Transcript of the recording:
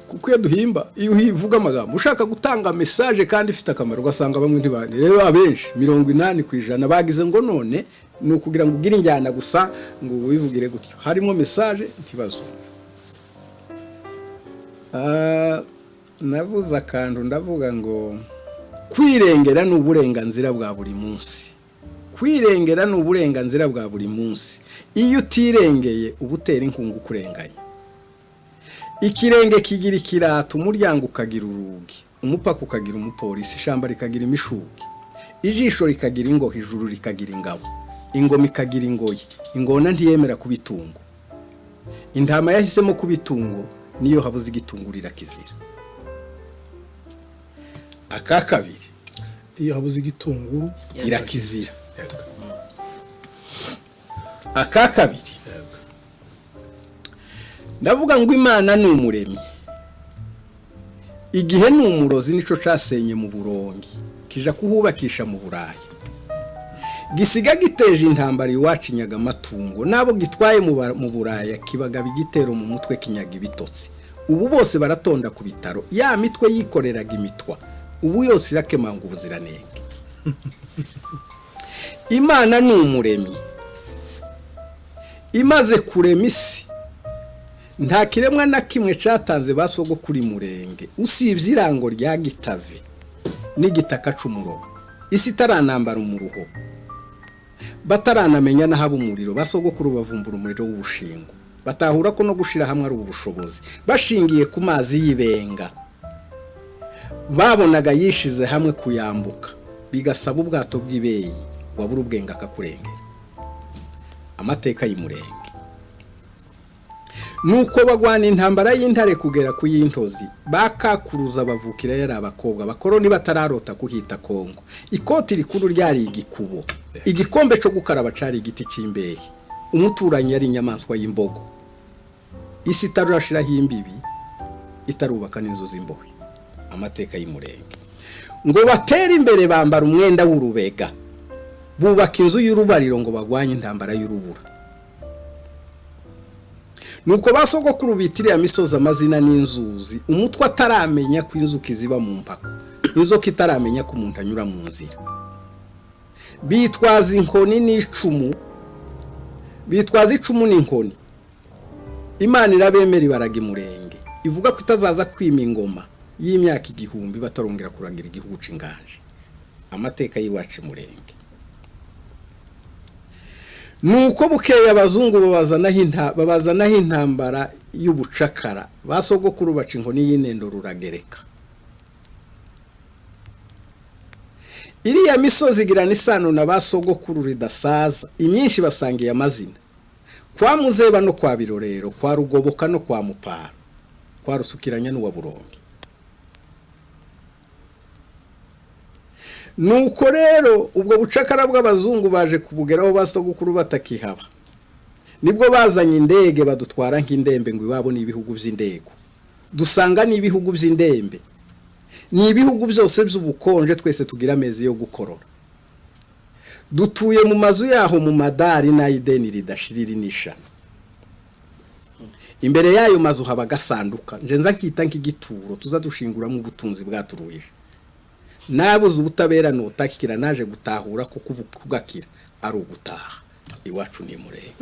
kuko iyo duhimba iyo uvuga amagambo ushaka gutanga message kandi ifite akamaro ugasanga bamwe ntibane rero abenshi 80% bagize ngo none ni ukugira ngo ugire injyana gusa ngo wivugire gutyo harimo message ntibazo. Navuze akantu ndavuga ngo kwirengera n'uburenganzira bwa buri munsi. Kwirengera n'uburenganzira bwa buri munsi. Iyo utirengeye ubutera inkungu kurenganya. Ikirenge kigira ikirato, umuryango ukagira urugi, umupaka ukagira umupolisi, ishamba rikagira imishugi, ijisho rikagira ingo, ijuru rikagira ingabo, ingoma ikagira ingoyi, ingona ntiyemera kubitungo, intama yahisemo kubitungo niyo habuze igitungurira kizira. Aka kabiri iyo habuze igitunguru irakizira. Aka kabiri ndavuga ngo Imana ni umuremyi. Igihe ni umurozi nico casenye mu burongi kija kuhubakisha mu Burayi. Gisiga giteje intambara iwacu inyaga amatungo nabo gitwaye mu Buraya kibaga bigitero mu mutwe kinyaga ibitotsi. Ubu bose baratonda ku bitaro ya mitwe yikoreraga imitwa ubu yose irakemanga ubuziranenge. Imana ni umuremyi. Imaze kurema isi nta kiremwa na kimwe catanze basogo kuri murenge usibye irango rya gitave n'igitaka c'umuroga. Isi taranambara umuruho bataranamenya nahaba umuriro basogo kuri bavumbura umuriro w'ubushingo batahura ko no gushira hamwe ari ubushobozi bashingiye ku mazi yibenga babonaga yishize hamwe kuyambuka bigasaba ubwato bw'ibeyi wabura ubwenga akakurengera. Amateka y'umurenge nuko bagwana intambara y'intare kugera ku y'intozi bakakuruza bavukira yari abakobwa bakoroni batararota kuhita Kongo. Ikoti rikuru ryari igikubo, igikombe cyo gukaraba cari igiti c'imbehe, umuturanyi yari inyamaswa y'imbogo. Isi tarashiraho imbibi itarubaka n'inzu z'imbohe. Amateka y'umurenge ngo batera imbere bambara umwenda w'urubega bubaka inzu y'urubariro ngo bagwanye intambara y'urubura. Nuko basogokuru bitiriye amisoza amazina n'inzuzi umutwe ataramenya ko inzuki ziba mu mpako inzoka itaramenya ko umuntu anyura mu nzira. Bitwaza inkoni n'icumu, bitwaza icumu n'inkoni. Imana irabemera ibaraga imurenge ivuga ko itazaza kwima ingoma y'imyaka 1000 batarongera kuragira igihugu c'inganje. Amateka y'iwacu murenge nuko bukeye abazungu babazanaho intambara y'ubucakara basogokuru baca inkoni y'inendo ruragereka. Iriya misozi igirana isano na basogokuru ridasaza imyinshi basangiye amazina kwa Muzeba no kwa Birorero, kwa Rugoboka no kwa Mupara, kwa Rusukiranya n'uwa Burongi. Nuko rero ubwo bucakara bw'abazungu baje kubugeraho basogokuru batakihaba nibwo bazanye indege badutwara nk'indembe ngo ibabo ni ibihugu by'indego dusanga ni ibihugu by'indembe ni ibihugu byose by'ubukonje twese tugira amezi yo gukorora dutuye mu mazu yaho mu madari n'ayideni ridashirira nishana. Imbere yayo mazu haba gasanduka njenza nkita nk'igituro tuza dushinguramo ubutunzi bwaturuhije. Nabuze ubutabera notakikira naje gutahura ko kubugakira ari ugutaha iwacu ni murenge.